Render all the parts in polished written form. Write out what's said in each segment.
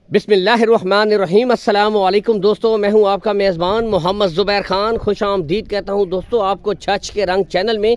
बिस्मिल्लाहिर्रहमानिर्रहीम। अस्सलामु अलैकुम दोस्तों, मैं हूं आपका मेज़बान मोहम्मद ज़ुबैर ख़ान। खुश आमदीद कहता हूं दोस्तों आपको छछ के रंग चैनल में।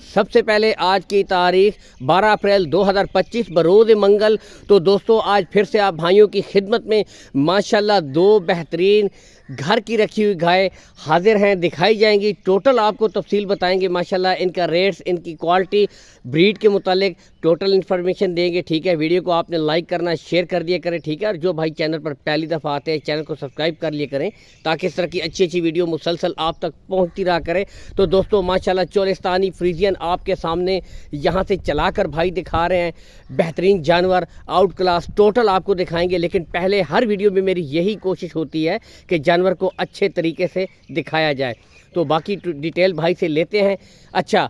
सबसे पहले आज की तारीख़ 12 अप्रैल 2025 बरोज़ मंगल। तो दोस्तों आज फिर से आप भाइयों की खिदमत में माशाल्लाह दो बेहतरीन घर की रखी हुई गाय हाजिर हैं, दिखाई जाएंगी। टोटल आपको तफसील बताएंगे माशाल्लाह, इनका रेट्स, इनकी क्वालिटी, ब्रीड के मुतालिक टोटल इन्फॉर्मेशन देंगे। ठीक है, वीडियो को आपने लाइक करना, शेयर कर दिया करें। ठीक है, और जो भाई चैनल पर पहली दफ़ा आते हैं चैनल को सब्सक्राइब कर लिया करें ताकि इस तरह की अच्छी अच्छी वीडियो मुसलसल आप तक पहुँचती रहा करें। तो दोस्तों माशाल्लाह चोलिस्तानी फ्रीजियन आपके सामने यहाँ से चला कर भाई दिखा रहे हैं। बेहतरीन जानवर, आउट क्लास टोटल आपको दिखाएंगे। लेकिन पहले हर वीडियो में मेरी यही कोशिश होती है कि जानवर को अच्छे तरीके से दिखाया जाए। तो बाकी डिटेल भाई से लेते हैं। अच्छा,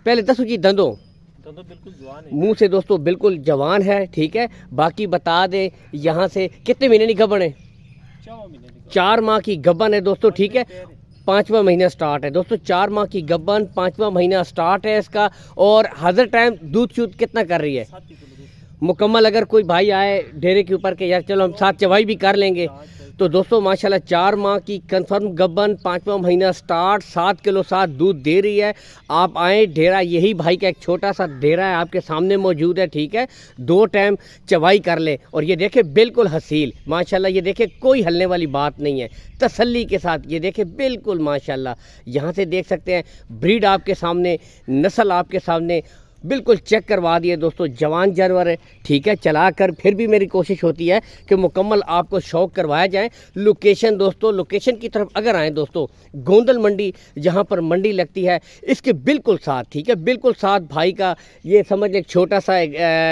पहले दसो जी, दंदों बिल्कुल जवान है, मुंह से दोस्तों बिल्कुल जवान है। ठीक है, बाकी बता दे यहाँ से कितने महीने की गबन है? 4 माह की गबन है दोस्तों। ठीक है, 5वां महीना स्टार्ट है दोस्तों। 4 माह की गबन, 5वां महीना स्टार्ट है इसका। और हज़र टाइम दूध शूध कितना कर रही है मुकम्मल? अगर कोई भाई आए डेरे के ऊपर के यार चलो हम साथ चवाई भी कर लेंगे, तो दोस्तों माशाल्लाह 4 माह की कंफर्म गबन, 5वां महीना स्टार्ट, 7 किलो 7 दूध दे रही है। आप आए, डेरा यही भाई का एक छोटा सा डेरा है आपके सामने मौजूद है। ठीक है, 2 टाइम चवाई कर ले। और ये देखे बिल्कुल हसील माशाल्लाह, ये देखे कोई हलने वाली बात नहीं है, तसल्ली के साथ ये देखे बिल्कुल माशाल्लाह। यहाँ से देख सकते हैं ब्रीड आपके सामने, नस्ल आपके सामने, बिल्कुल चेक करवा दिए दोस्तों। जवान जानवर है। ठीक है, चला कर फिर भी मेरी कोशिश होती है कि मुकम्मल आपको शौक करवाया जाए। लोकेशन दोस्तों, लोकेशन की तरफ अगर आएँ दोस्तों, गोंदल मंडी जहां पर मंडी लगती है इसके बिल्कुल साथ, ठीक है, बिल्कुल साथ भाई का ये समझ एक छोटा सा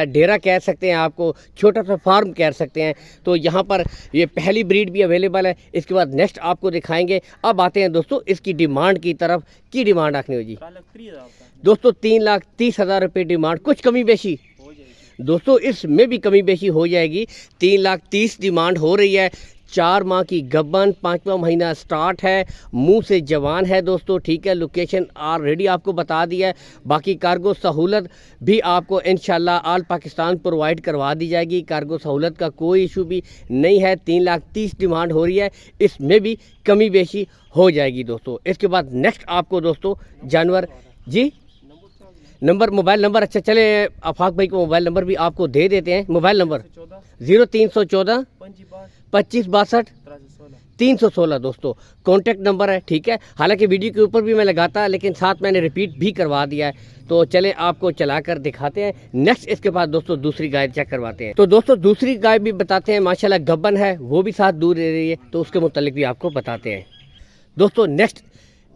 डेरा कह सकते हैं, आपको छोटा सा फार्म कह सकते हैं। तो यहाँ पर ये पहली ब्रीड भी अवेलेबल है। इसके बाद नेक्स्ट आपको दिखाएंगे। अब आते हैं दोस्तों इसकी डिमांड की तरफ। की डिमांड रखनी हो जी दोस्तों? 3,30,000 रुपये डिमांड। कुछ कमी बेशी दोस्तों इसमें भी कमी बेशी हो जाएगी। 3,30,000 डिमांड हो रही है। 4 माह की गबन, 5वां महीना स्टार्ट है, मुंह से जवान है दोस्तों। ठीक है, लोकेशन ऑलरेडी आपको बता दिया है। बाकी कार्गो सहूलत भी आपको इंशाल्लाह ऑल पाकिस्तान प्रोवाइड करवा दी जाएगी। कार्गो सहूलत का कोई इशू भी नहीं है। 3,30,000 डिमांड हो रही है, इसमें भी कमी बेशी हो जाएगी दोस्तों। इसके बाद नेक्स्ट आपको दोस्तों जानवर जी नंबर, मोबाइल नंबर, अच्छा चले आफाक भाई को मोबाइल नंबर भी आपको दे देते हैं। मोबाइल नंबर 0314 25 62 316 दोस्तों कॉन्टैक्ट नंबर है। ठीक है, हालांकि वीडियो के ऊपर भी मैं लगाता, लेकिन साथ मैंने रिपीट भी करवा दिया है। तो चले आपको चलाकर दिखाते हैं नेक्स्ट। इसके बाद दोस्तों दूसरी गाय चेक करवाते हैं। तो दोस्तों दूसरी गाय भी बताते हैं, माशाल्लाह गब्बन है, वो भी साथ दूध दे रही है, तो उसके मुतालिक भी आपको बताते हैं दोस्तों। नेक्स्ट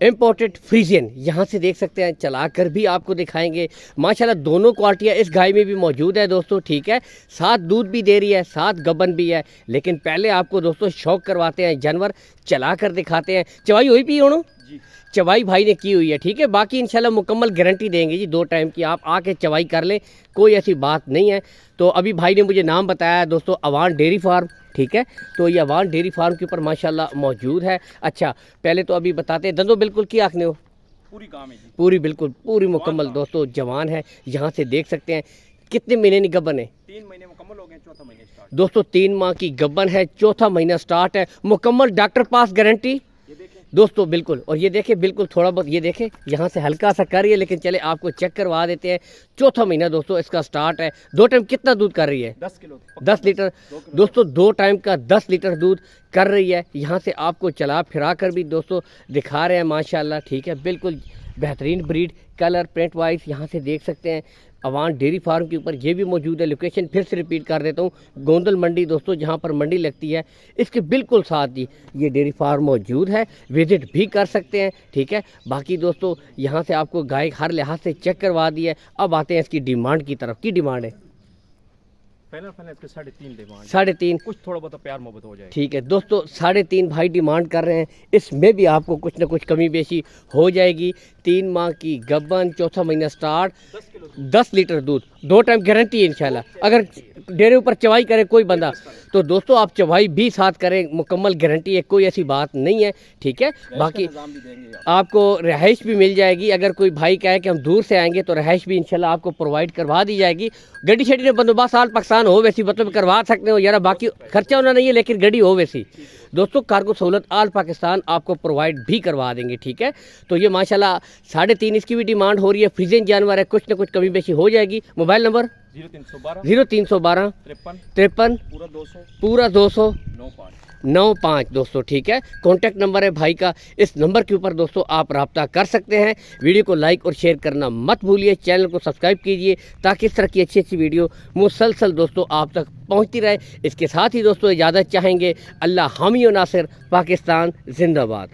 इम्पोर्टेड फ्रीजियन, यहाँ से देख सकते हैं, चलाकर भी आपको दिखाएंगे। माशाल्लाह दोनों क्वालिटियाँ इस गाय में भी मौजूद है दोस्तों। ठीक है, साथ दूध भी दे रही है, साथ गबन भी है। लेकिन पहले आपको दोस्तों शौक करवाते हैं, जानवर चलाकर दिखाते हैं। चवाई हुई भी होनो जी, चवाई भाई ने की हुई है। ठीक है, बाकी इंशाल्लाह मुकम्मल गारंटी देंगे जी 2 टाइम की। आप आके चवाई कर लें, कोई ऐसी बात नहीं है। तो अभी भाई ने मुझे नाम बताया दोस्तों, अवान डेयरी फार्म। ठीक है, तो ये अवान डेयरी फार्म के ऊपर माशाल्लाह मौजूद है। अच्छा, पहले तो अभी बताते हैं दंदो बिल्कुल की आखने हो? पूरी काम है जी, पूरी बिल्कुल पूरी मुकम्मल दोस्तों जवान है। यहाँ से देख सकते हैं कितने महीने की गबन है? 3 महीने मुकम्मल हो गए, 4था महीने स्टार्ट दोस्तों 3 माह की गबन है, 4था महीना स्टार्ट है, मुकम्मल डॉक्टर पास गारंटी दोस्तों बिल्कुल। और ये देखें बिल्कुल थोड़ा बहुत, ये देखें यहाँ से हल्का सा कर रही है, लेकिन चले आपको चेक करवा देते हैं। 4था महीना दोस्तों इसका स्टार्ट है। 2 टाइम कितना दूध कर रही है? 10 किलो 10 लीटर दोस्तों, 2 टाइम का 10 लीटर दूध कर रही है। यहाँ से आपको चला फिरा कर भी दोस्तों दिखा रहे हैं माशाल्लाह। ठीक है, बिल्कुल बेहतरीन ब्रीड, कलर प्रिंट वाइज यहाँ से देख सकते हैं। अवान डेयरी फार्म के ऊपर ये भी मौजूद है। लोकेशन फिर से रिपीट कर देता हूँ, गोंदल मंडी दोस्तों, जहाँ पर मंडी लगती है इसके बिल्कुल साथ ही ये डेयरी फार्म मौजूद है, विजिट भी कर सकते हैं। ठीक है, बाकी दोस्तों यहाँ से आपको गाय हर लिहाज से चेक करवा दी है। अब आते हैं इसकी डिमांड की तरफ। की डिमांड है? फाइनल 3.5 डिमांड, 3.5, कुछ थोड़ा बहुत प्यार मोहब्बत हो जाए। ठीक है दोस्तों, 3.5 भाई डिमांड कर रहे हैं। इसमें भी आपको कुछ ना कुछ कमी बेशी हो जाएगी। 3 माह की गबन, 4था महीना स्टार्ट, 10 लीटर दूध, 2 टाइम गारंटी है इंशाल्लाह। अगर डेरे ऊपर चवाई करे कोई बंदा, तो दोस्तों आप चवाई भी साथ करें, मुकम्मल गारंटी है, कोई ऐसी बात नहीं है। ठीक है, बाकी आपको रहाइश भी मिल जाएगी। अगर कोई भाई कहे कि हम दूर से आएंगे तो रहाइश भी इंशाल्लाह आपको प्रोवाइड करवा दी जाएगी। गड्डी शड्डी ने बंदोबस्त आल पाकिस्तान पाकिस्तान हो वैसी मतलब करवा सकते हो यार, बाकी खर्चा होना नहीं है लेकिन गाड़ी हो वैसी। दोस्तों कार्गो सहूलत आल पाकिस्तान आपको प्रोवाइड भी करवा देंगे, ठीक है। तो ये माशाल्लाह 3.5 इसकी भी डिमांड हो रही है, फ्रीजिंग जानवर है, कुछ ना कुछ कमी बेशी हो जाएगी। मोबाइल नंबर 0312 53 पूरा 200 95 दोस्तों, ठीक है। कॉन्टैक्ट नंबर है भाई का, इस नंबर के ऊपर दोस्तों आप रब्ता कर सकते हैं। वीडियो को लाइक और शेयर करना मत भूलिए, चैनल को सब्सक्राइब कीजिए ताकि इस तरह की अच्छी अच्छी वीडियो मुसलसल दोस्तों आप तक पहुंचती रहे। इसके साथ ही दोस्तों इजाज़त चाहेंगे। अल्लाह हामी और नासिर, पाकिस्तान जिंदाबाद।